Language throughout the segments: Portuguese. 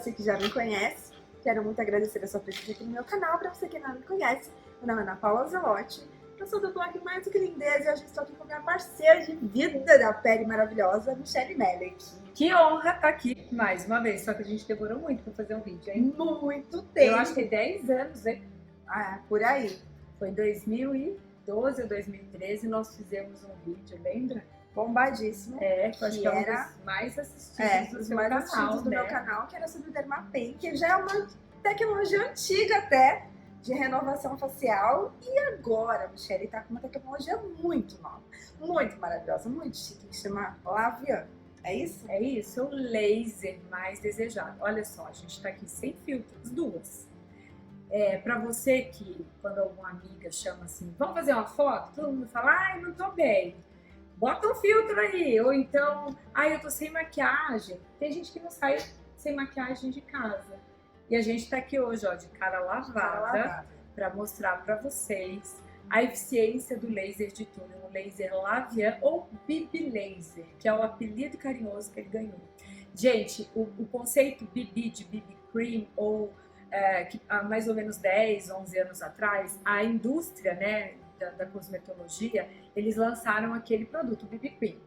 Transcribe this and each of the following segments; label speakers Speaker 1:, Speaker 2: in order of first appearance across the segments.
Speaker 1: você que já me conhece, quero muito agradecer a sua presença aqui no meu canal. Para você que não me conhece, meu nome é Ana Paula Zelotti, eu sou do blog Mais do que Lindeza e hoje estou aqui com a minha parceira de vida da pele maravilhosa, Michelle Melek.
Speaker 2: Que honra estar aqui mais uma vez, só que a gente demorou muito para fazer um vídeo, hein?
Speaker 1: Muito tempo.
Speaker 2: Eu acho que 10 anos, hein?
Speaker 1: Por aí.
Speaker 2: Foi em 2012 ou 2013 nós fizemos um vídeo, lembra?
Speaker 1: Bombadíssimo.
Speaker 2: Que acho que é um dos mais assistidos do seu
Speaker 1: mais
Speaker 2: canal,
Speaker 1: assistidos do
Speaker 2: né?
Speaker 1: meu canal, que era sobre o Dermapen, que já é uma tecnologia antiga até, de renovação facial. E agora, Michelle tá com uma tecnologia muito nova, muito maravilhosa, muito chique, que chama Lavian. É isso?
Speaker 2: É isso, o laser mais desejado. Olha só, a gente tá aqui sem filtros, duas. Para você que, quando alguma amiga chama assim, vamos fazer uma foto? Todo mundo fala, ai, não tô bem. Bota um filtro aí. Ou então, ai, eu tô sem maquiagem. Tem gente que não sai sem maquiagem de casa. E a gente tá aqui hoje, ó, de cara lavada, para mostrar para vocês a eficiência do laser de túnel, o laser Lavian ou BB Laser, que é o apelido carinhoso que ele ganhou. Gente, o conceito BB de BB Cream, ou que há mais ou menos 10, 11 anos atrás, a indústria, né, da cosmetologia, eles lançaram aquele produto, o BB Cream.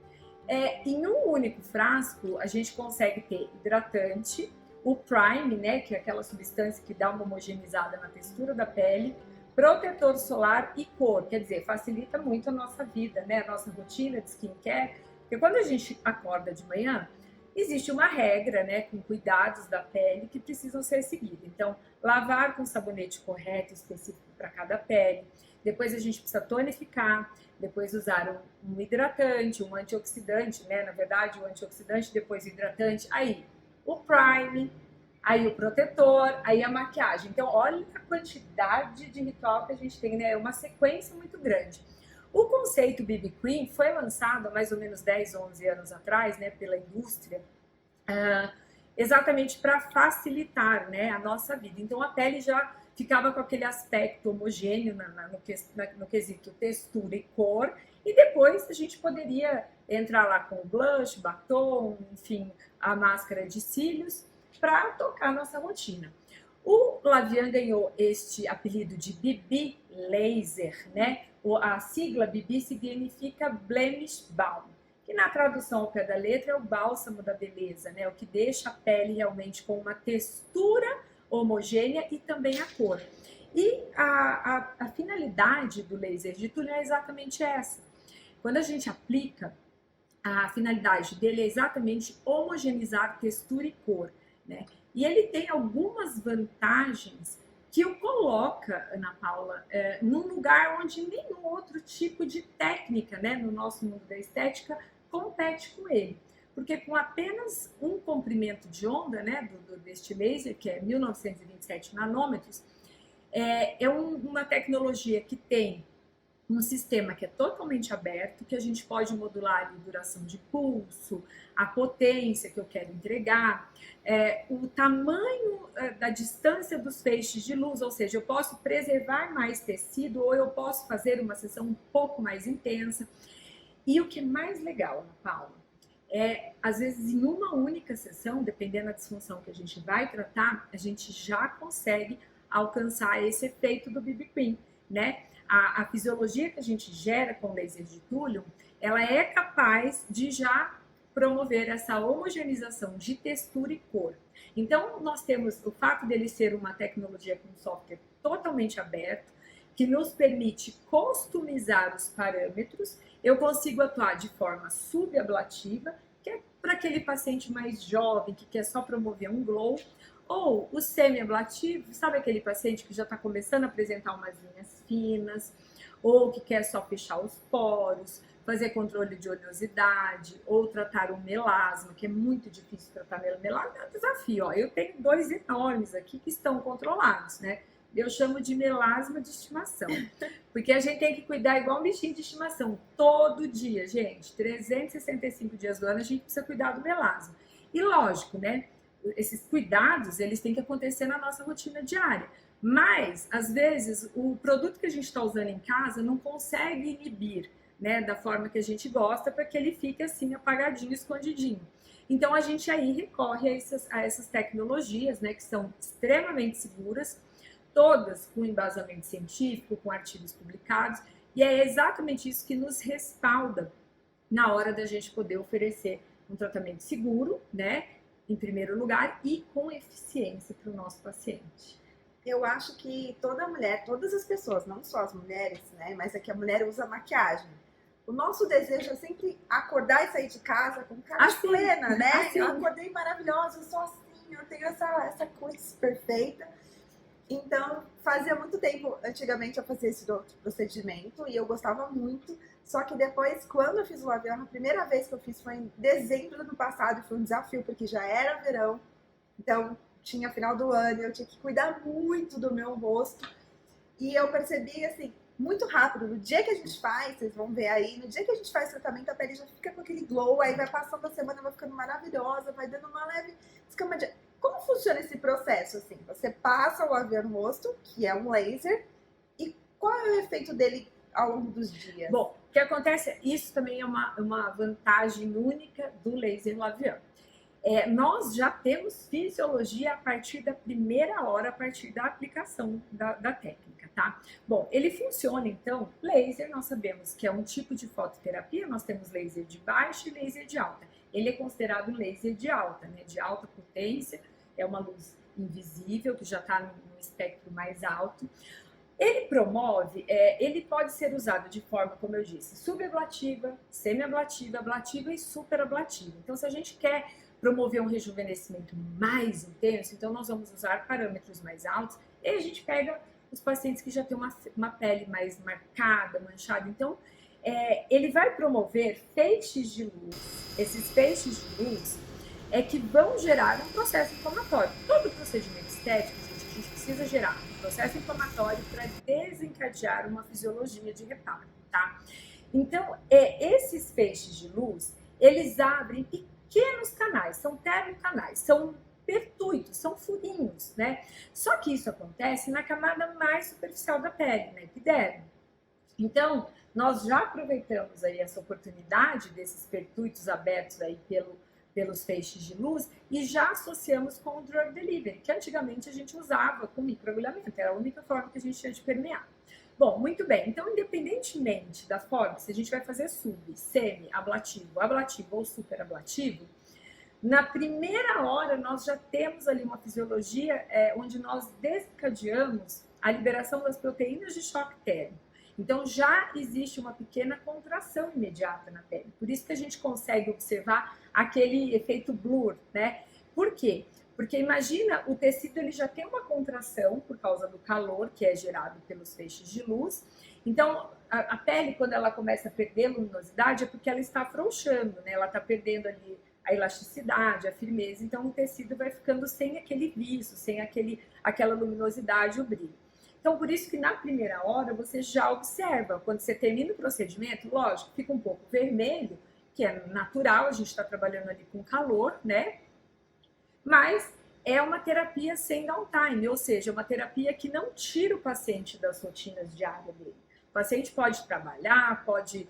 Speaker 2: Em um único frasco, a gente consegue ter hidratante, o prime, né, que é aquela substância que dá uma homogeneizada na textura da pele, protetor solar e cor, quer dizer, facilita muito a nossa vida, né, a nossa rotina de skincare, porque quando a gente acorda de manhã, existe uma regra, né, com cuidados da pele que precisam ser seguidos. Então, lavar com sabonete correto, específico para cada pele, depois a gente precisa tonificar, depois usar um hidratante, um antioxidante, né, na verdade o antioxidante, depois o hidratante, aí o prime, aí o protetor, aí a maquiagem. Então, olha a quantidade de ritual que a gente tem, né? É uma sequência muito grande. O conceito BB Cream foi lançado há mais ou menos 10, 11 anos atrás, né, pela indústria, exatamente para facilitar, né, a nossa vida. Então, a pele já ficava com aquele aspecto homogêneo no quesito textura e cor, e depois a gente poderia entrar lá com o blush, batom, enfim, a máscara de cílios, para tocar a nossa rotina. O Lavian ganhou este apelido de BB Laser, né? A sigla BB significa Blemish Balm, que na tradução ao pé da letra é o bálsamo da beleza, né? O que deixa a pele realmente com uma textura homogênea e também a cor. E a finalidade do laser de túnel é exatamente essa. Quando a gente aplica, a finalidade dele é exatamente homogeneizar textura e cor, né? E ele tem algumas vantagens que o coloca, Ana Paula, num lugar onde nenhum outro tipo de técnica, né, no nosso mundo da estética, compete com ele. Porque com apenas um comprimento de onda, né, deste laser, que é 1927 nanômetros, uma tecnologia que tem um sistema que é totalmente aberto, que a gente pode modular a duração de pulso, a potência que eu quero entregar, o tamanho da distância dos feixes de luz, ou seja, eu posso preservar mais tecido ou eu posso fazer uma sessão um pouco mais intensa. E o que é mais legal, Ana Paula, às vezes em uma única sessão, dependendo da disfunção que a gente vai tratar, a gente já consegue alcançar esse efeito do BB Cream, né? A fisiologia que a gente gera com laser de túnel, ela é capaz de já promover essa homogeneização de textura e cor. Então, nós temos o fato dele ser uma tecnologia com software totalmente aberto, que nos permite customizar os parâmetros. Eu consigo atuar de forma subablativa, que é para aquele paciente mais jovem que quer só promover um glow, ou o semi-ablativo, sabe aquele paciente que já está começando a apresentar umas linhas finas, ou que quer só fechar os poros, fazer controle de oleosidade, ou tratar o melasma, que é muito difícil tratar melasma, é um desafio. Ó. Eu tenho 2 enormes aqui que estão controlados, né? Eu chamo de melasma de estimação, porque a gente tem que cuidar igual um bichinho de estimação, todo dia, gente. 365 dias do ano a gente precisa cuidar do melasma. E lógico, né? Esses cuidados, eles têm que acontecer na nossa rotina diária. Mas, às vezes, o produto que a gente está usando em casa não consegue inibir, né, da forma que a gente gosta, para que ele fique assim, apagadinho, escondidinho. Então a gente aí recorre a essas tecnologias, né, que são extremamente seguras, todas com embasamento científico, com artigos publicados, e é exatamente isso que nos respalda na hora da gente poder oferecer um tratamento seguro, né, em primeiro lugar, e com eficiência para o nosso paciente.
Speaker 1: Eu acho que toda mulher, todas as pessoas, não só as mulheres, né, mas é que a mulher usa maquiagem. O nosso desejo é sempre acordar e sair de casa com cara
Speaker 2: Assim,
Speaker 1: plena, né?
Speaker 2: assim.
Speaker 1: Eu acordei maravilhosa, eu sou assim, eu tenho essa cor perfeita. Então, fazia muito tempo, antigamente, eu fazia esse outro procedimento e eu gostava muito. Só que depois, quando eu fiz o labial, a primeira vez que eu fiz foi em dezembro do ano passado, e foi um desafio, porque já era verão. Então, tinha final do ano, eu tinha que cuidar muito do meu rosto. E eu percebi, assim, muito rápido, no dia que a gente faz, vocês vão ver aí, no dia que a gente faz tratamento, a pele já fica com aquele glow, aí vai passando a semana, vai ficando maravilhosa, vai dando uma leve escama de... Como funciona esse processo, assim? Você passa o labial no rosto, que é um laser, e qual é o efeito dele ao longo dos dias?
Speaker 2: Bom, o que acontece, isso também é uma vantagem única do laser labial. Nós já temos fisiologia a partir da primeira hora, a partir da aplicação da técnica, tá? Bom, ele funciona, então, laser, nós sabemos que é um tipo de fototerapia, nós temos laser de baixa e laser de alta. Ele é considerado laser de alta, né? De alta potência, é uma luz invisível, que já está no espectro mais alto. Ele promove, ele pode ser usado de forma, como eu disse, subablativa, semiablativa, ablativa e superablativa. Então, se a gente quer promover um rejuvenescimento mais intenso, então nós vamos usar parâmetros mais altos e a gente pega os pacientes que já têm uma pele mais marcada, manchada. Então, ele vai promover feixes de luz. Esses feixes de luz é que vão gerar um processo inflamatório. Todo procedimento estético, gente, a gente precisa gerar um processo inflamatório para desencadear uma fisiologia de reparo, tá? Então, esses feixes de luz, eles abrem pequenos canais, são termocanais, são pertuitos, são furinhos, né? Só que isso acontece na camada mais superficial da pele, na epiderme. Então, nós já aproveitamos aí essa oportunidade desses pertuitos abertos aí pelos feixes de luz e já associamos com o drug delivery, que antigamente a gente usava com microagulhamento, era a única forma que a gente tinha de permear. Bom, muito bem, então independentemente da forma, se a gente vai fazer sub, semi, ablativo, ablativo ou super ablativo, na primeira hora nós já temos ali uma fisiologia onde nós desencadeamos a liberação das proteínas de choque térmico. Então já existe uma pequena contração imediata na pele. Por isso que a gente consegue observar aquele efeito blur, né? Por quê? Porque imagina, o tecido ele já tem uma contração por causa do calor que é gerado pelos feixes de luz. Então a pele, quando ela começa a perder luminosidade, é porque ela está afrouxando, né? Ela está perdendo ali a elasticidade, a firmeza. Então o tecido vai ficando sem aquele viço, sem aquela luminosidade, o brilho. Então, por isso que na primeira hora você já observa, quando você termina o procedimento, lógico, fica um pouco vermelho, que é natural, a gente está trabalhando ali com calor, né? Mas é uma terapia sem downtime, ou seja, uma terapia que não tira o paciente das rotinas diárias dele. O paciente pode trabalhar, pode,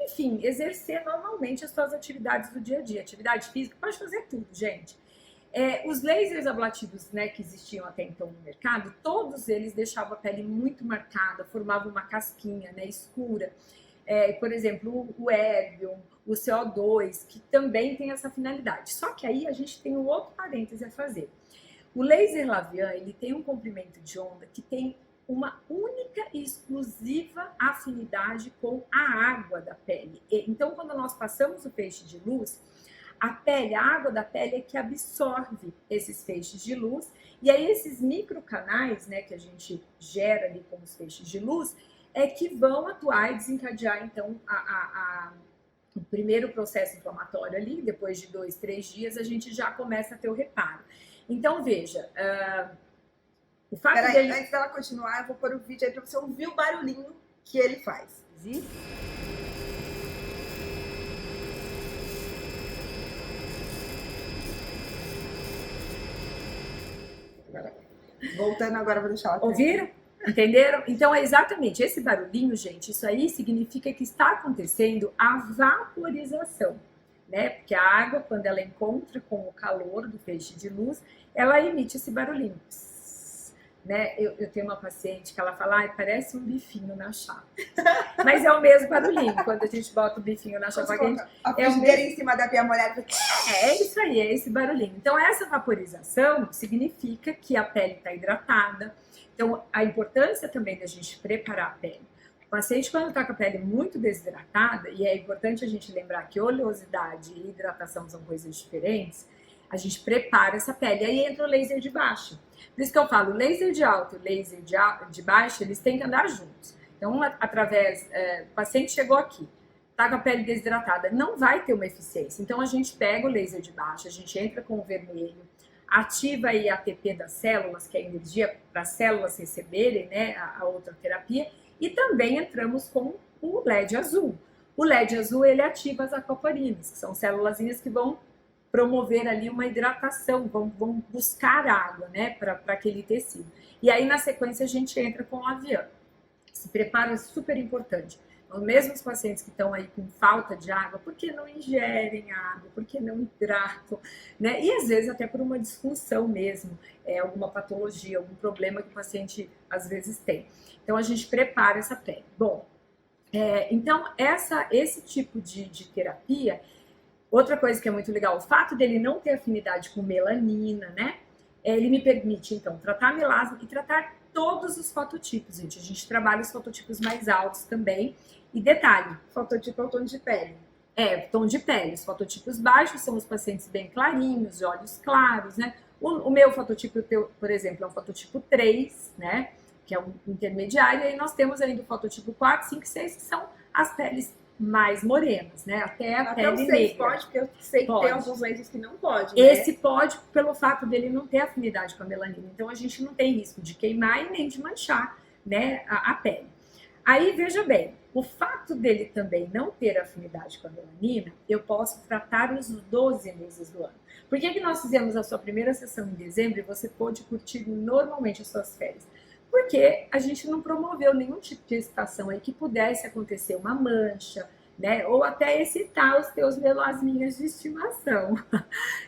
Speaker 2: enfim, exercer normalmente as suas atividades do dia a dia. Atividade física, pode fazer tudo, gente. Os lasers ablativos, né, que existiam até então no mercado, todos eles deixavam a pele muito marcada, formavam uma casquinha, né, escura. Por exemplo, o Erbium, o CO2, que também tem essa finalidade. Só que aí a gente tem um outro parêntese a fazer. O laser Lavian, ele tem um comprimento de onda que tem uma única e exclusiva afinidade com a água da pele. Então, quando nós passamos o feixe de luz, a água da pele é que absorve esses feixes de luz, e aí esses microcanais, né, que a gente gera ali com os feixes de luz, é que vão atuar e desencadear, então, o primeiro processo inflamatório ali, depois de 2, 3 dias, a gente já começa a ter o reparo. Então, veja, o fato
Speaker 1: Peraí, antes dela continuar, eu vou pôr o vídeo aí para você ouvir o barulhinho que ele faz. Voltando agora, vou deixar ela.
Speaker 2: Ouviram? Entenderam? Então é exatamente esse barulhinho, gente. Isso aí significa que está acontecendo a vaporização né? Porque a água, quando ela encontra com o calor do feixe de luz, ela emite esse barulhinho. Psss, né? Eu tenho uma paciente que ela fala, ai, parece um bifinho na chapa. Mas é o mesmo barulhinho, quando a gente bota o bifinho na chapa quente.
Speaker 1: A frigideira em cima da pia molhada.
Speaker 2: É isso aí, é esse barulhinho. Então, essa vaporização significa que a pele está hidratada. Então, a importância também da gente preparar a pele. O paciente, quando está com a pele muito desidratada, e é importante a gente lembrar que oleosidade e hidratação são coisas diferentes, a gente prepara essa pele. Aí entra o laser de baixo. Por isso que eu falo, o laser de alto e o laser de baixo, eles têm que andar juntos. Então, o paciente chegou aqui, está com a pele desidratada, não vai ter uma eficiência. Então, a gente pega o laser de baixo, a gente entra com o vermelho, ativa aí a ATP das células, que é a energia para as células receberem, né, a outra terapia, e também entramos com o LED azul. O LED azul, ele ativa as aquaporinas, que são célulazinhas que vão promover ali uma hidratação, vão buscar água, né, para aquele tecido. E aí, na sequência, a gente entra com o Lavian. Esse preparo é super importante. Então, mesmo os pacientes que estão aí com falta de água, por que não ingerem água? Por que não hidratam? Né? E às vezes até por uma disfunção mesmo, alguma patologia, algum problema que o paciente às vezes tem. Então a gente prepara essa pele. Bom, então esse tipo de terapia, outra coisa que é muito legal, o fato dele não ter afinidade com melanina, né? Ele me permite então tratar melasma e tratar todos os fototipos, gente. A gente trabalha os fototipos mais altos também. E detalhe,
Speaker 1: Fototipo é o tom de pele.
Speaker 2: Tom de pele. Os fototipos baixos são os pacientes bem clarinhos, de olhos claros, né? O meu fototipo, por exemplo, é um fototipo 3, né? Que é um intermediário. E aí nós temos ainda o fototipo 4, 5 e 6, que são as peles mais morenas, né? Até a pele negra.
Speaker 1: Até o 6 pode, porque eu sei que tem alguns lasers que não pode, né?
Speaker 2: Esse pode pelo fato dele não ter afinidade com a melanina. Então a gente não tem risco de queimar e nem de manchar, né, a pele. Aí veja bem, o fato dele também não ter afinidade com a melanina, eu posso tratar os 12 meses do ano. Por que nós fizemos a sua primeira sessão em dezembro e você pôde curtir normalmente as suas férias? Porque a gente não promoveu nenhum tipo de excitação aí que pudesse acontecer uma mancha, né? Ou até excitar os teus melasminhas de estimação.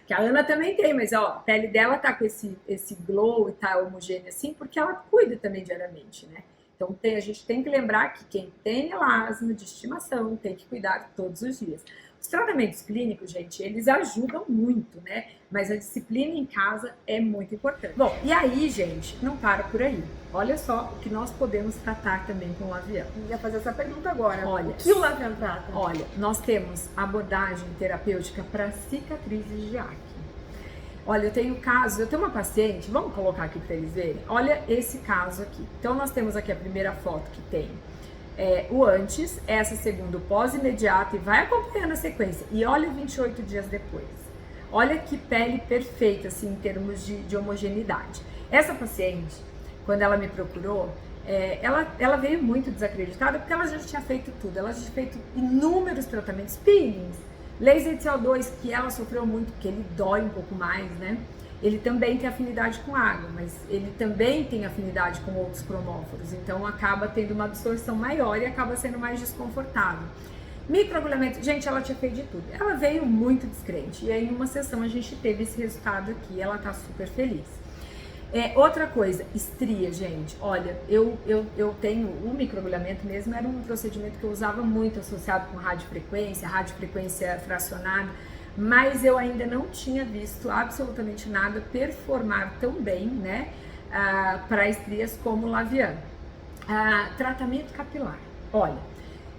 Speaker 2: Que a Ana também tem, mas ó, a pele dela tá com esse glow e tá homogênea assim, porque ela cuida também diariamente, né? Então a gente tem que lembrar que quem tem melasma de estimação tem que cuidar todos os dias. Os tratamentos clínicos, gente, eles ajudam muito, né? Mas a disciplina em casa é muito importante. Bom, e aí, gente, não para por aí. Olha só o que nós podemos tratar também com o Lavian.
Speaker 1: Eu ia fazer essa pergunta agora.
Speaker 2: Olha,
Speaker 1: o que o Lavian trata?
Speaker 2: Olha, nós temos abordagem terapêutica para cicatrizes de acne. Olha, eu tenho uma paciente, vamos colocar aqui para eles verem. Olha esse caso aqui. Então, nós temos aqui a primeira foto que tem o antes, essa segunda o pós-imediato e vai acompanhando a sequência. E olha 28 dias depois. Olha que pele perfeita, assim, em termos de homogeneidade. Essa paciente, quando ela me procurou, ela veio muito desacreditada porque ela já tinha feito tudo. Ela já tinha feito inúmeros tratamentos, peelings, laser de CO2, que ela sofreu muito, porque ele dói um pouco mais, né? Ele também tem afinidade com água, mas ele também tem afinidade com outros cromóforos, então acaba tendo uma absorção maior e acaba sendo mais desconfortável. Microagulhamento, gente, ela tinha feito de tudo. Ela veio muito descrente e aí em uma sessão a gente teve esse resultado aqui, ela tá super feliz. Outra coisa, estria, gente. Olha, eu tenho o microagulhamento mesmo, era um procedimento que eu usava muito associado com radiofrequência fracionada, mas eu ainda não tinha visto absolutamente nada performar tão bem, né, para estrias como o Lavian. Tratamento capilar. Olha,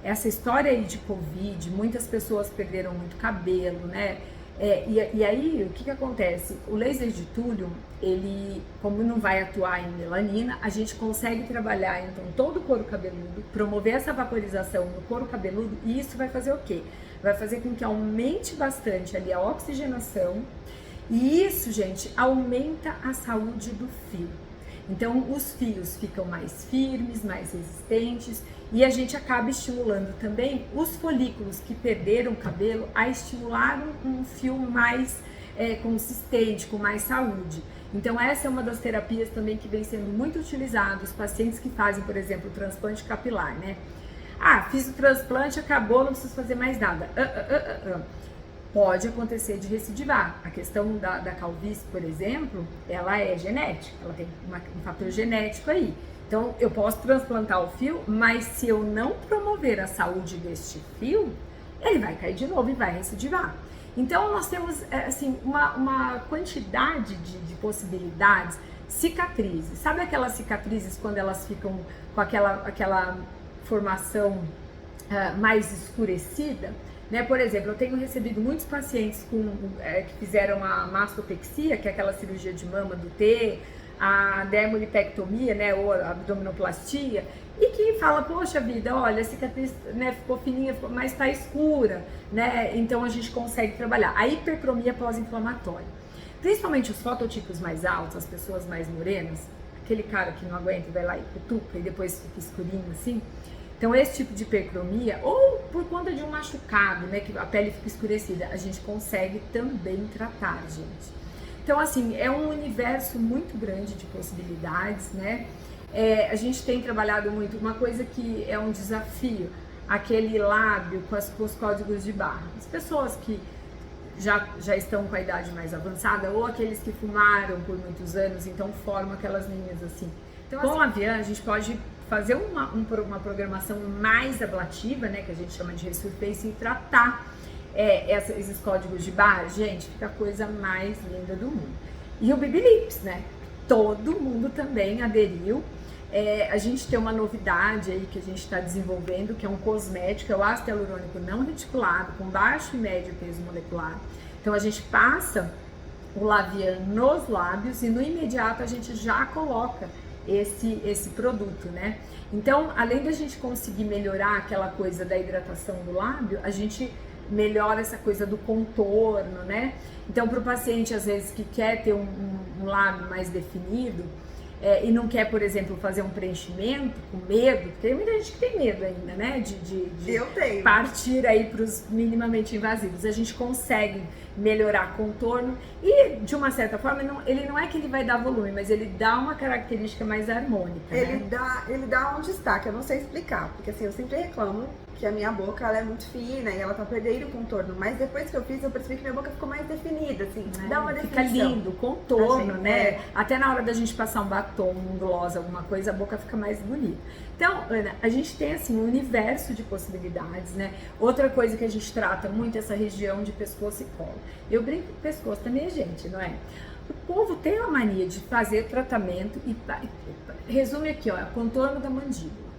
Speaker 2: essa história aí de Covid, muitas pessoas perderam muito cabelo, né? E aí, o que acontece? O laser de túlio, ele, como não vai atuar em melanina, a gente consegue trabalhar, então, todo o couro cabeludo, promover essa vaporização no couro cabeludo, e isso vai fazer o quê? Vai fazer com que aumente bastante ali a oxigenação, e isso, gente, aumenta a saúde do fio. Então, os fios ficam mais firmes, mais resistentes, e a gente acaba estimulando também os folículos que perderam o cabelo a estimular um fio mais consistente, com mais saúde. Então, essa é uma das terapias também que vem sendo muito utilizada. Os pacientes que fazem, por exemplo, o transplante capilar, né? Ah, fiz o transplante, acabou, não preciso fazer mais nada. pode acontecer de recidivar. A questão da calvície, por exemplo, ela é genética, ela tem um fator genético aí. Então, eu posso transplantar o fio, mas se eu não promover a saúde deste fio, ele vai cair de novo e vai recidivar. Então, nós temos assim, uma quantidade de possibilidades. Cicatrizes. Sabe aquelas cicatrizes quando elas ficam com aquela formação mais escurecida? Né? Por exemplo, eu tenho recebido muitos pacientes que fizeram a mastopexia, que é aquela cirurgia de mama do T, a dermolipectomia, né, ou a abdominoplastia, e que fala, poxa vida, olha, a cicatriz, né, ficou fininha, mas está escura, né, então a gente consegue trabalhar. A hipercromia pós-inflamatória, principalmente os fototipos mais altos, as pessoas mais morenas, aquele cara que não aguenta e vai lá e cutuca e depois fica escurinho assim. Então esse tipo de hipercromia, ou por conta de um machucado, né, que a pele fica escurecida, a gente consegue também tratar, gente. Então, assim, é um universo muito grande de possibilidades, né? A gente tem trabalhado muito, uma coisa que é um desafio, aquele lábio com os códigos de barra. As pessoas que já estão com a idade mais avançada, ou aqueles que fumaram por muitos anos, então formam aquelas linhas assim. Então, com a Lavian, a gente pode fazer uma programação mais ablativa, né, que a gente chama de resurface, e tratar esses códigos de barra. Gente, fica a coisa mais linda do mundo. E o Baby Lips, né? Todo mundo também aderiu. A gente tem uma novidade aí que a gente está desenvolvendo, que é um cosmético, é o ácido hialurônico não reticulado, com baixo e médio peso molecular. Então a gente passa o Lavian nos lábios e no imediato a gente já coloca esse produto, né? Então, além da gente conseguir melhorar aquela coisa da hidratação do lábio, a gente melhora essa coisa do contorno, né? Então, para o paciente, às vezes, que quer ter um lábio mais definido e não quer, por exemplo, fazer um preenchimento com medo, porque tem muita gente que tem medo ainda, né? De partir aí para os minimamente invasivos. A gente consegue melhorar contorno e, de uma certa forma, ele não é que ele vai dar volume, mas ele dá uma característica mais harmônica,
Speaker 1: ele
Speaker 2: né?
Speaker 1: dá um destaque, eu não sei explicar, porque assim, eu sempre reclamo que a minha boca ela é muito fina e ela tá perdendo o contorno, mas depois que eu fiz, eu percebi que minha boca ficou mais definida, assim, dá uma definição.
Speaker 2: Fica lindo, contorno, né? Até na hora da gente passar um batom, um gloss, alguma coisa, a boca fica mais bonita. Então, Ana, a gente tem assim um universo de possibilidades, né? Outra coisa que a gente trata muito é essa região de pescoço e colo. Eu brinco que o pescoço também é gente, não é? O povo tem a mania de fazer tratamento e resume aqui, ó, contorno da mandíbula,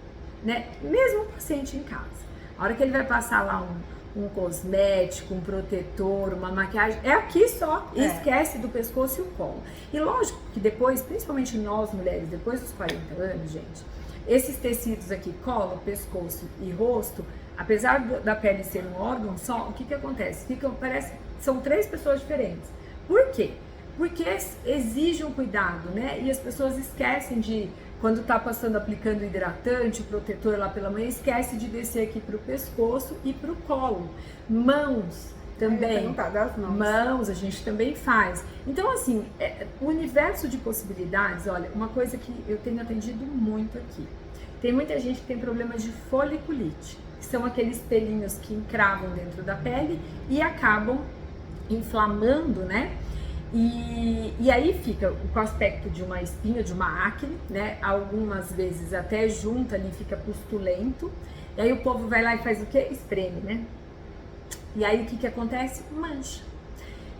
Speaker 2: né? Mesmo o paciente em casa. A hora que ele vai passar lá um cosmético, um protetor, uma maquiagem, é aqui só, e esquece do pescoço e o colo. E lógico que depois, principalmente nós mulheres, depois dos 40 anos, gente, esses tecidos aqui, colo, pescoço e rosto, apesar da pele ser um órgão só, o que acontece? São 3 pessoas diferentes. Por quê? Porque exige um cuidado, né? E as pessoas esquecem de, quando tá passando, aplicando o hidratante, o protetor lá pela manhã, esquece de descer aqui pro pescoço e pro colo. Mãos também.
Speaker 1: Das mãos.
Speaker 2: Mãos a gente também faz. Então, assim, o universo de possibilidades, olha, uma coisa que eu tenho atendido muito aqui. Tem muita gente que tem problemas de foliculite, que são aqueles pelinhos que encravam dentro da pele e acabam inflamando, né? E aí fica com o aspecto de uma espinha, de uma acne, né? Algumas vezes até junta ali, fica pustulento. E aí o povo vai lá e faz o quê? Espreme, né? E aí o que acontece? Mancha.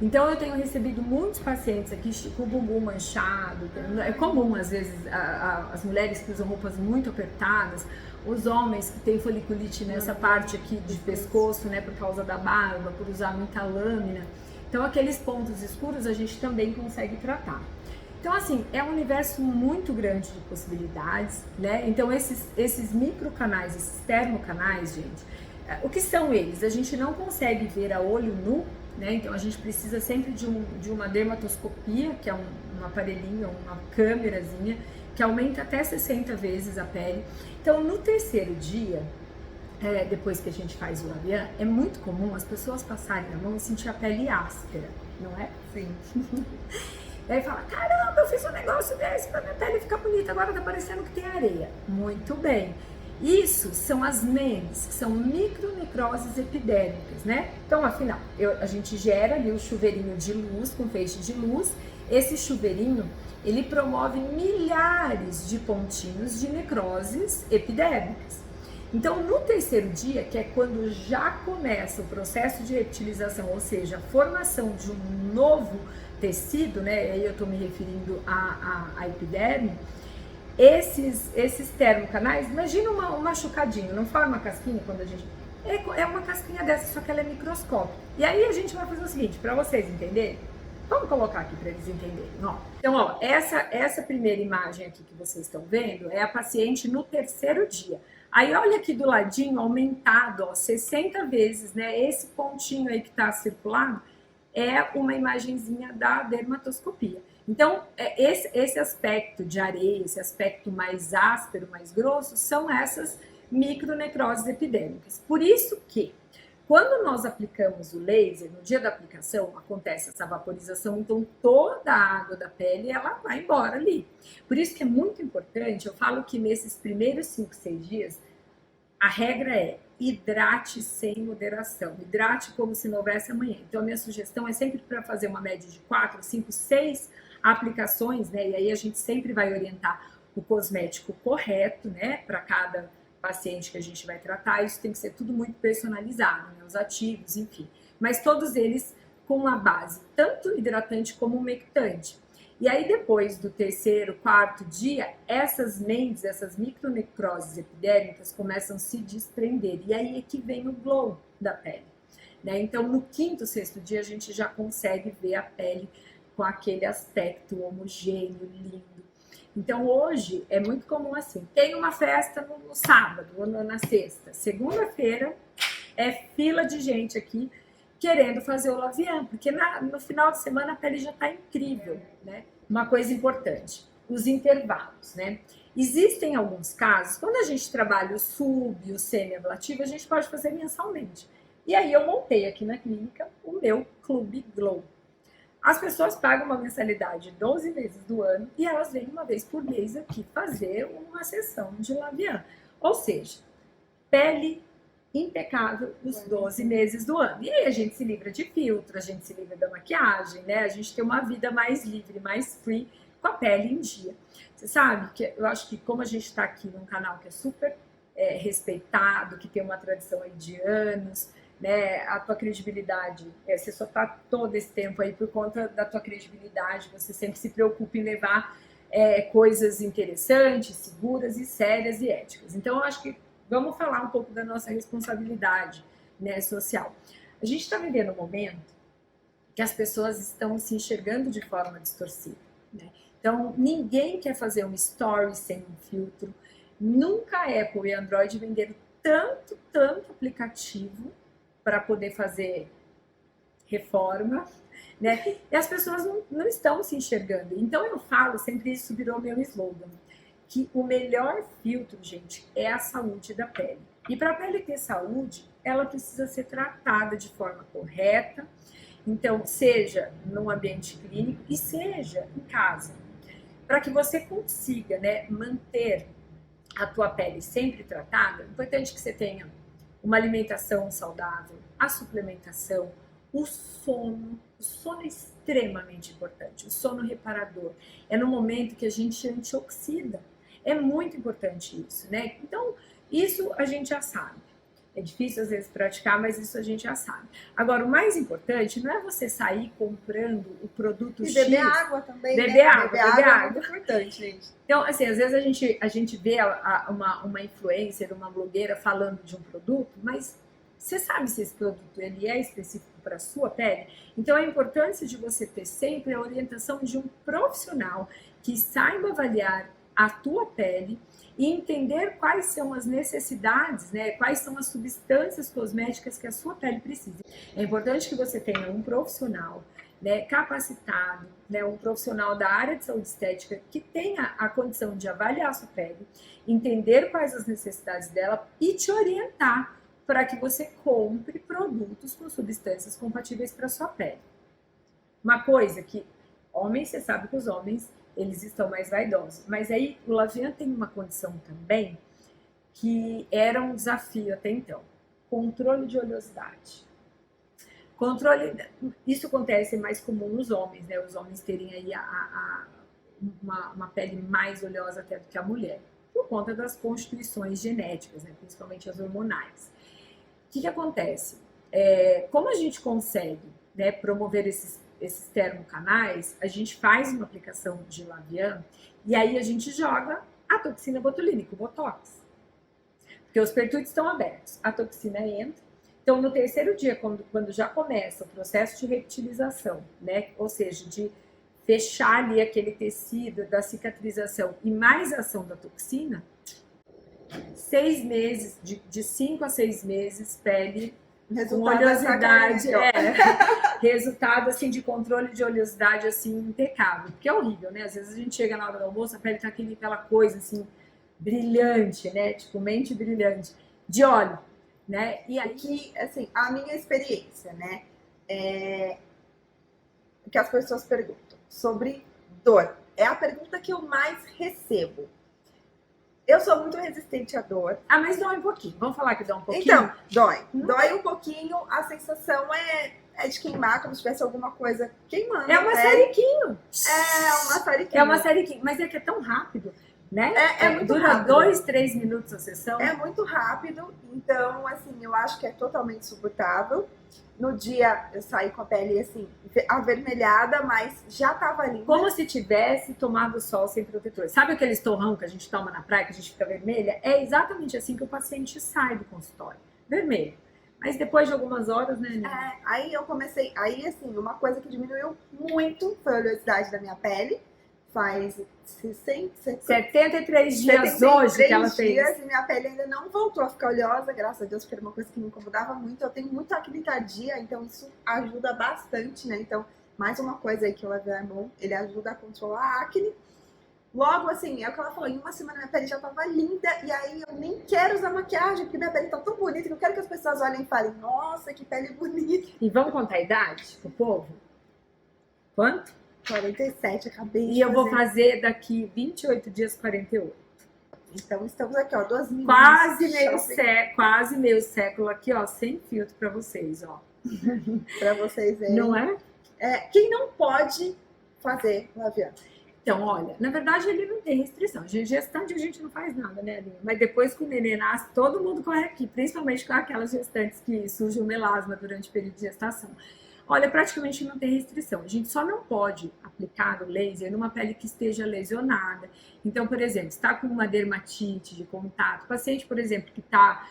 Speaker 2: Então eu tenho recebido muitos pacientes aqui com o bumbum manchado. É comum, às vezes, as mulheres que usam roupas muito apertadas, os homens que têm foliculite nessa parte aqui de pescoço, né? Por causa da barba, por usar muita lâmina. Então, aqueles pontos escuros a gente também consegue tratar. Então, assim, é um universo muito grande de possibilidades, né? Então, esses microcanais, esses termocanais, gente, o que são eles? A gente não consegue ver a olho nu, né? Então, a gente precisa sempre de uma dermatoscopia, que é um aparelhinho, uma câmerazinha, que aumenta até 60 vezes a pele. Então, no 3º dia, depois que a gente faz o Lavian, é muito comum as pessoas passarem a mão e sentir a pele áspera, não é?
Speaker 1: Sim.
Speaker 2: E aí fala, caramba, eu fiz um negócio desse pra minha pele ficar bonita, agora tá parecendo que tem areia. Muito bem. Isso são as MENs, que são micronecroses epidérmicas, né? Então, afinal, a gente gera ali o chuveirinho de luz, com feixe de luz. Esse chuveirinho, ele promove milhares de pontinhos de necroses epidérmicas. Então, no terceiro dia, que é quando já começa o processo de reptilização, ou seja, a formação de um novo tecido, né? Aí eu estou me referindo à epiderme. Esses termocanais, imagina um machucadinho, não forma casquinha quando a gente... É uma casquinha dessa, só que ela é microscópica. E aí a gente vai fazer o seguinte, para vocês entenderem, vamos colocar aqui para eles entenderem. Ó. Então, ó, essa primeira imagem aqui que vocês estão vendo é a paciente no terceiro dia. Aí olha aqui do ladinho, aumentado, ó, 60 vezes, né? Esse pontinho aí que está circulado é uma imagenzinha da dermatoscopia. Então, esse aspecto de areia, esse aspecto mais áspero, mais grosso, são essas micronecroses epidêmicas. Por isso que, quando nós aplicamos o laser, no dia da aplicação, acontece essa vaporização, então toda a água da pele, ela vai embora ali. Por isso que é muito importante, eu falo que nesses primeiros 5, 6 dias, a regra é hidrate sem moderação, hidrate como se não houvesse amanhã. Então, a minha sugestão é sempre para fazer uma média de 4, 5, 6 aplicações, né? E aí a gente sempre vai orientar o cosmético correto, né? Para cada paciente que a gente vai tratar, isso tem que ser tudo muito personalizado, né? Os ativos, enfim. Mas todos eles com uma base, tanto hidratante como umectante. E aí, depois do terceiro, quarto dia, essas mentes, essas micronecroses epidérmicas começam a se desprender. E aí é que vem o glow da pele, né? Então, no quinto, sexto dia, a gente já consegue ver a pele com aquele aspecto homogêneo, lindo. Então, hoje, é muito comum assim. Tem uma festa no sábado ou na sexta. Segunda-feira, é fila de gente aqui querendo fazer o Lavian, porque no final de semana a pele já está incrível, né? Uma coisa importante, os intervalos, né? Existem alguns casos, quando a gente trabalha o sub, o semi-ablativo, a gente pode fazer mensalmente. E aí eu montei aqui na clínica o meu Clube Glow. As pessoas pagam uma mensalidade 12 vezes do ano e elas vêm uma vez por mês aqui fazer uma sessão de Lavian. Ou seja, pele impecável os 12 meses do ano. E aí a gente se livra de filtro, a gente se livra da maquiagem, né? A gente tem uma vida mais livre, mais free, com a pele em dia. Você sabe que eu acho que como a gente está aqui num canal que é super respeitado, que tem uma tradição aí de anos, né? A tua credibilidade, você só está todo esse tempo aí por conta da tua credibilidade, você sempre se preocupa em levar coisas interessantes, seguras e sérias e éticas. Então eu acho que vamos falar um pouco da nossa responsabilidade, né, social. A gente está vivendo um momento que as pessoas estão se enxergando de forma distorcida, né? Então, ninguém quer fazer um story sem um filtro. Nunca a Apple e Android venderam tanto aplicativo para poder fazer reforma, né? E as pessoas não estão se enxergando. Então, eu falo, sempre isso virou meu slogan, que o melhor filtro, gente, é a saúde da pele. E para a pele ter saúde, ela precisa ser tratada de forma correta. Então, seja num ambiente clínico e seja em casa. Para que você consiga, né, manter a tua pele sempre tratada, é importante que você tenha uma alimentação saudável, a suplementação, o sono. O sono é extremamente importante, o sono reparador. É no momento que a gente antioxida. É muito importante isso, né? Então, isso a gente já sabe. É difícil às vezes praticar, mas isso a gente já sabe. Agora, o mais importante não é você sair comprando o produto X.
Speaker 1: E beber água também,
Speaker 2: beber
Speaker 1: né?
Speaker 2: Água, beber água.
Speaker 1: É muito importante, gente.
Speaker 2: Então, assim, às vezes a gente vê uma influencer, uma blogueira falando de um produto, mas você sabe se esse produto ele é específico para a sua pele? Então, a importância de você ter sempre a orientação de um profissional que saiba avaliar a tua pele e entender quais são as necessidades, né? Quais são as substâncias cosméticas que a sua pele precisa. É importante que você tenha um profissional, né, capacitado, né, um profissional da área de saúde estética que tenha a condição de avaliar a sua pele, entender quais as necessidades dela e te orientar para que você compre produtos com substâncias compatíveis para a sua pele. Uma coisa que homens, você sabe que os homens eles estão mais vaidosos. Mas aí o Lavian tem uma condição também que era um desafio até então. Controle de oleosidade. Controle, isso acontece mais comum nos homens, né? Os homens terem aí uma pele mais oleosa até do que a mulher, por conta das constituições genéticas, né? Principalmente as hormonais. O que acontece? Como a gente consegue, né, promover esses termocanais, a gente faz uma aplicação de Lavian e aí a gente joga a toxina botulínica, o Botox. Porque os pertudes estão abertos, a toxina entra. Então, no terceiro dia, quando já começa o processo de reptilização, né, ou seja, de fechar ali aquele tecido da cicatrização e mais a ação da toxina, 6 meses, de 5 a 6 meses, pele com oleosidade, resultado assim de controle de oleosidade assim impecável, porque é horrível, né? Às vezes a gente chega na hora do almoço, a pele tá aquela coisa assim brilhante, né? Tipo mente brilhante de óleo, né?
Speaker 1: E aqui, assim, a minha experiência, né? Que as pessoas perguntam sobre dor. É a pergunta que eu mais recebo. Eu sou muito resistente à dor.
Speaker 2: Ah, mas dói um pouquinho. Vamos falar que dói um pouquinho?
Speaker 1: Então, dói. Dói um pouquinho. A sensação é de queimar, como se tivesse alguma coisa queimando.
Speaker 2: É uma seriquinho.
Speaker 1: É uma seriquinho.
Speaker 2: É uma seriquinho. Mas é que é tão rápido, né?
Speaker 1: É muito
Speaker 2: dura
Speaker 1: rápido.
Speaker 2: 2, 3 minutos a sessão.
Speaker 1: É muito rápido. Então, assim, eu acho que é totalmente suportável. No dia, eu saí com a pele, assim, avermelhada, mas já tava linda.
Speaker 2: Como se tivesse tomado sol sem protetor. Sabe aquele torrão que a gente toma na praia, que a gente fica vermelha? É exatamente assim que o paciente sai do consultório. Vermelho. Mas depois de algumas horas, né, Nina?
Speaker 1: Aí eu comecei... Aí, assim, uma coisa que diminuiu muito foi a oleosidade da minha pele. Faz
Speaker 2: 73 dias hoje que ela fez.
Speaker 1: E minha pele ainda não voltou a ficar oleosa, graças a Deus, porque era uma coisa que me incomodava muito. Eu tenho muito acne tardia, então isso ajuda bastante, né? Então, mais uma coisa aí que o Lavian é bom, ele ajuda a controlar a acne. Logo, assim, é o que ela falou, em uma semana minha pele já tava linda, e aí eu nem quero usar maquiagem, porque minha pele tá tão bonita que eu quero que as pessoas olhem e falem, nossa, que pele bonita.
Speaker 2: E vamos contar a idade pro povo? Quanto?
Speaker 1: 47, acabei de
Speaker 2: E eu vou fazer daqui 28 dias 48.
Speaker 1: Então estamos aqui, ó, 2 meninas.
Speaker 2: Quase meio século aqui, ó, sem filtro pra vocês, ó.
Speaker 1: Pra vocês verem.
Speaker 2: Não é?
Speaker 1: Quem não pode fazer Lavian?
Speaker 2: Então, olha, na verdade ele não tem restrição. Gestante a gente não faz nada, né, Aline? Mas depois que o neném nasce, todo mundo corre aqui, principalmente com aquelas gestantes que surge o melasma durante o período de gestação. Olha, praticamente não tem restrição. A gente só não pode aplicar o laser numa pele que esteja lesionada. Então, por exemplo, está com uma dermatite de contato, paciente, por exemplo, que está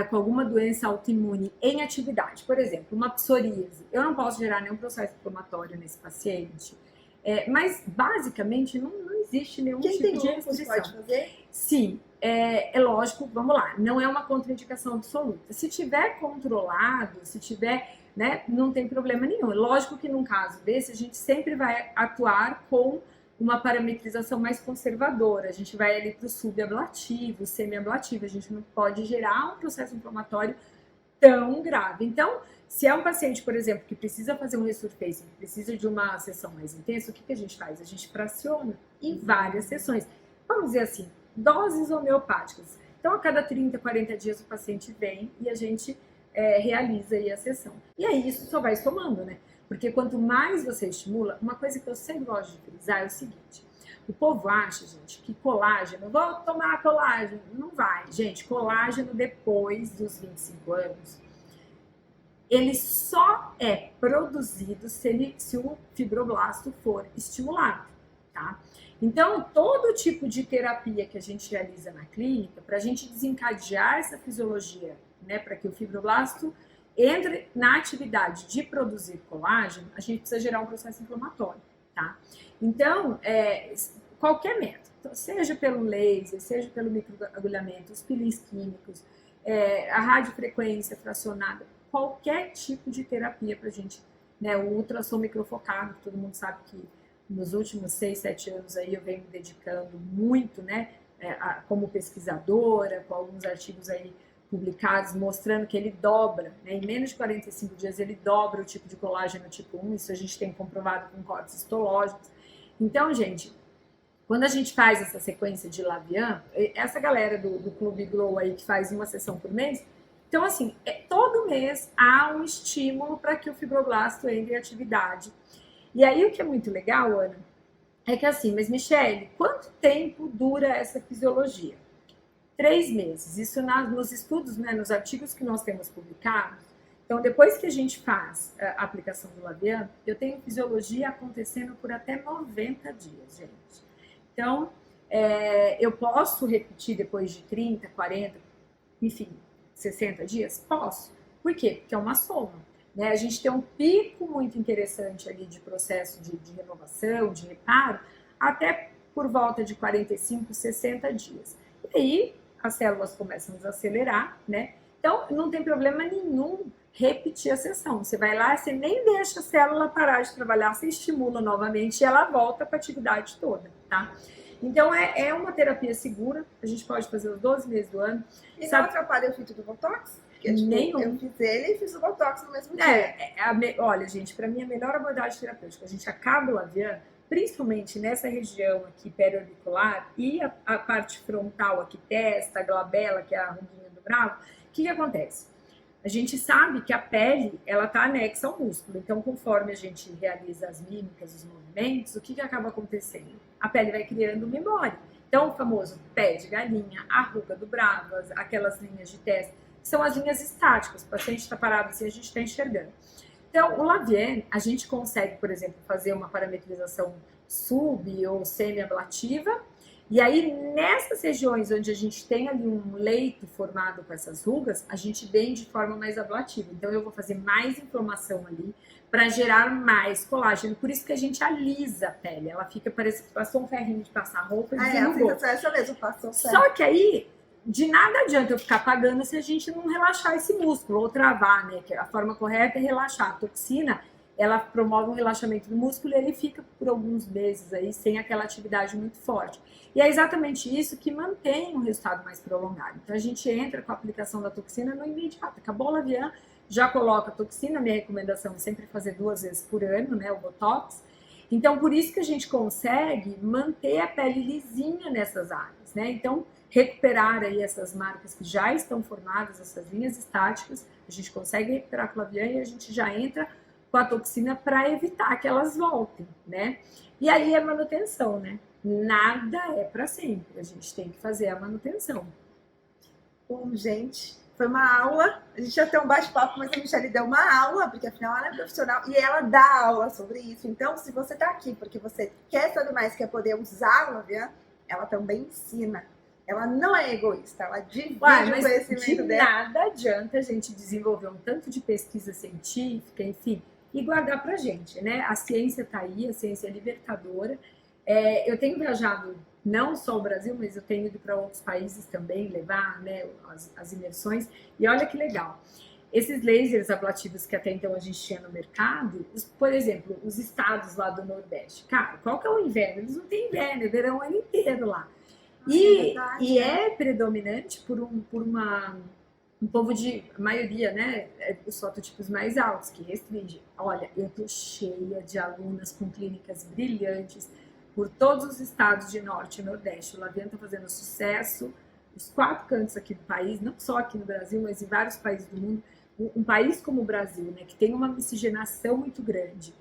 Speaker 2: com alguma doença autoimune em atividade, por exemplo, uma psoríase. Eu não posso gerar nenhum processo inflamatório nesse paciente, mas basicamente não existe nenhum tipo de restrição.
Speaker 1: Pode fazer?
Speaker 2: Sim, é lógico, vamos lá, não é uma contraindicação absoluta. Se tiver controlado, se tiver, né, não tem problema nenhum. Lógico que num caso desse a gente sempre vai atuar com uma parametrização mais conservadora. A gente vai ali para o subablativo, semiablativo. A gente não pode gerar um processo inflamatório tão grave. Então, se é um paciente, por exemplo, que precisa fazer um resurfacing, que precisa de uma sessão mais intensa, o que a gente faz? A gente fraciona em várias sessões. Vamos dizer assim, doses homeopáticas. Então, a cada 30, 40 dias o paciente vem e a gente realiza aí a sessão. E aí isso só vai somando, né? Porque quanto mais você estimula, uma coisa que eu sempre gosto de frisar é o seguinte: o povo acha, gente, que colágeno, vou tomar colágeno. Não vai, gente. Colágeno depois dos 25 anos, ele só é produzido se o fibroblasto for estimulado, tá? Então, todo tipo de terapia que a gente realiza na clínica, para a gente desencadear essa fisiologia, né, para que o fibroblasto entre na atividade de produzir colágeno, a gente precisa gerar um processo inflamatório, tá? Então, qualquer método, seja pelo laser, seja pelo microagulhamento, os peelings químicos, a radiofrequência fracionada, qualquer tipo de terapia para a gente, né, o ultrassom microfocado, que todo mundo sabe que nos últimos 6, 7 anos aí eu venho me dedicando muito, né, como pesquisadora, com alguns artigos aí publicados mostrando que ele dobra, né, em menos de 45 dias ele dobra o tipo de colágeno tipo 1, isso a gente tem comprovado com cortes histológicos. Então, gente, Quando a gente faz essa sequência de Lavian, essa galera do Clube Glow aí que faz uma sessão por mês, então assim, todo mês há um estímulo para que o fibroblasto entre em atividade. E aí o que é muito legal, Ana, é que assim, mas Michele, quanto tempo dura essa fisiologia? 3 meses. Isso nos estudos, né, nos artigos que nós temos publicados. Então, depois que a gente faz a aplicação do Lavian, eu tenho fisiologia acontecendo por até 90 dias, gente. Então, eu posso repetir depois de 30, 40, enfim, 60 dias? Posso. Por quê? Porque é uma soma. Né? A gente tem um pico muito interessante ali de processo de renovação, de reparo, até por volta de 45, 60 dias. E aí, as células começam a desacelerar, né? Então, não tem problema nenhum repetir a sessão. Você vai lá, você nem deixa a célula parar de trabalhar, você estimula novamente e ela volta para a atividade toda, tá? Então, é uma terapia segura, a gente pode fazer os 12 meses do ano.
Speaker 1: E não atrapalha o efeito do Botox? Porque, tipo,
Speaker 2: nenhum.
Speaker 1: Eu fiz ele e fiz o Botox no mesmo dia.
Speaker 2: Olha, gente, para mim a melhor abordagem terapêutica, a gente acaba o Lavian, principalmente nessa região aqui periorbicular e a parte frontal aqui, testa, glabela, que é a ruguinha do bravo. O que acontece? A gente sabe que a pele, ela está anexa ao músculo, então conforme a gente realiza as mímicas, os movimentos, o que acaba acontecendo? A pele vai criando memória. Então o famoso pé de galinha, a ruga do bravo, aquelas linhas de testa, são as linhas estáticas, o paciente está parado assim, a gente está enxergando. Então, o Lavian, a gente consegue, por exemplo, fazer uma parametrização sub- ou semi-ablativa, e aí, nessas regiões onde a gente tem ali um leito formado com essas rugas, a gente vem de forma mais ablativa. Então, eu vou fazer mais inflamação ali para gerar mais colágeno. Por isso que a gente alisa a pele. Ela fica, parece que passou um ferrinho de passar roupa e desenrugou.
Speaker 1: Essa mesmo, passou
Speaker 2: Só que aí, de nada adianta eu ficar pagando se a gente não relaxar esse músculo ou travar, né? Que a forma correta é relaxar. A toxina, ela promove um relaxamento do músculo e ele fica por alguns meses aí sem aquela atividade muito forte. E é exatamente isso que mantém um resultado mais prolongado. Então a gente entra com a aplicação da toxina no imediato. Acabou o Lavian, já coloca a toxina. Minha recomendação é sempre fazer 2 vezes por ano, né? O Botox. Então por isso que a gente consegue manter a pele lisinha nessas áreas, né? Então recuperar aí essas marcas que já estão formadas, essas linhas estáticas, a gente consegue recuperar com o Lavian e a gente já entra com a toxina para evitar que elas voltem, né? E aí é manutenção, né? Nada é para sempre, a gente tem que fazer a manutenção.
Speaker 1: Bom, gente, foi uma aula, a gente ia ter um bate-papo, mas a Michele deu uma aula, porque afinal ela é profissional e ela dá aula sobre isso. Então, se você tá aqui porque você quer saber mais, quer poder usar a Lavian, ela também ensina. Ela não é egoísta, ela divide o conhecimento dela.
Speaker 2: Nada adianta a gente desenvolver um tanto de pesquisa científica, enfim, e guardar pra gente, né? A ciência tá aí, a ciência é libertadora. Eu tenho viajado não só o Brasil, mas eu tenho ido para outros países também, levar, né, as imersões. E olha que legal. Esses lasers ablativos que até então a gente tinha no mercado, por exemplo, os estados lá do Nordeste. Cara, qual que é o inverno? Eles não têm inverno, é verão o ano inteiro lá. E é predominante por um povo de maioria, né? Os fototipos mais altos, que restringe. Olha, eu tô cheia de alunas com clínicas brilhantes por todos os estados de Norte e Nordeste. O Lavian tá fazendo sucesso, os 4 cantos aqui do país, não só aqui no Brasil, mas em vários países do mundo. Um país como o Brasil, né? Que tem uma miscigenação muito grande.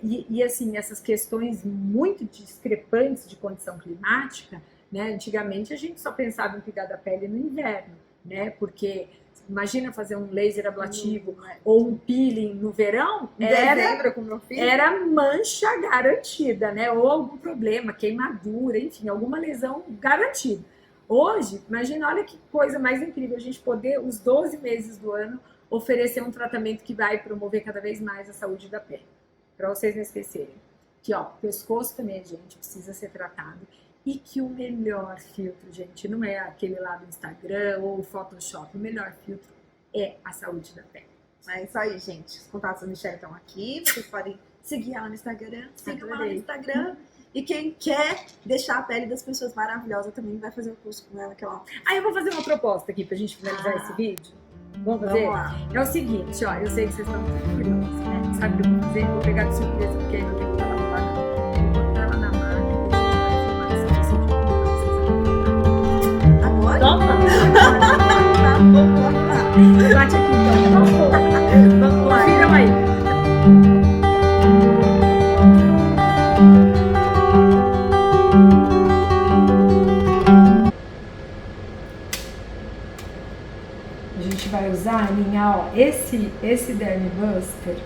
Speaker 2: E assim, essas questões muito discrepantes de condição climática, né? Antigamente a gente só pensava em cuidar da pele no inverno, né? Porque imagina fazer um laser ablativo ou um peeling no verão, era mancha garantida, né? Ou algum problema, queimadura, enfim, alguma lesão garantida. Hoje, imagina, olha que coisa mais incrível a gente poder, os 12 meses do ano, oferecer um tratamento que vai promover cada vez mais a saúde da pele. Para vocês não esquecerem. Que, ó, pescoço também, gente, precisa ser tratado. E que o melhor filtro, gente, não é aquele lá do Instagram ou o Photoshop. O melhor filtro é a saúde da pele.
Speaker 1: É isso aí, gente. Os contatos da Michele estão aqui. Vocês podem seguir ela no Instagram. Sigam ela no Instagram. E quem quer deixar a pele das pessoas maravilhosa também vai fazer o curso com ela, que ela...
Speaker 2: Eu vou fazer uma proposta aqui pra gente finalizar esse vídeo. Vamos fazer?
Speaker 1: Vamos lá.
Speaker 2: É o seguinte, ó, eu sei que vocês estão muito curiosos, né? Sabe o que eu vou fazer? Vou pegar de surpresa, porque aí não tem como ela falar, não. Vou botar ela na máquina. Bate aqui então. Vamos lá, então aí. A gente vai usar, alinhar, ó, esse Derm Buster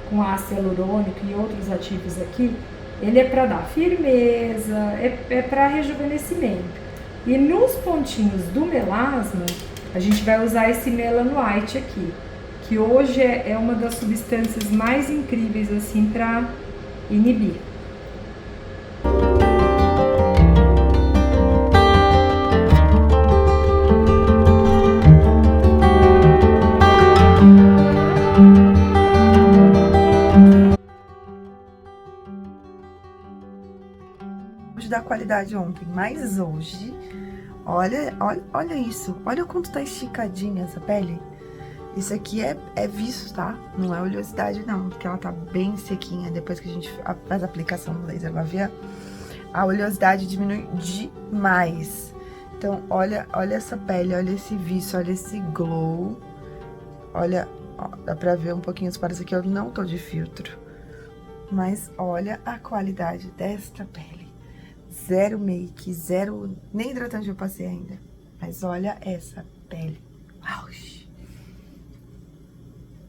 Speaker 2: com ácido hialurônico e outros ativos aqui, ele é para dar firmeza, é para rejuvenescimento. E nos pontinhos do melasma, a gente vai usar esse Melanoite aqui, que hoje é uma das substâncias mais incríveis assim para inibir.
Speaker 1: Da qualidade ontem, mas hoje, olha isso, olha o quanto tá esticadinha essa pele. Isso aqui é viço, tá? Não é oleosidade não, porque ela tá bem sequinha depois que a gente faz a aplicação do laser laser. A oleosidade diminui demais. Então, olha essa pele, olha esse viço, olha esse glow. Olha, ó, dá pra ver um pouquinho os poros aqui, eu não tô de filtro. Mas olha a qualidade desta pele. Zero make, zero... Nem hidratante eu passei ainda. Mas olha essa pele. Uau!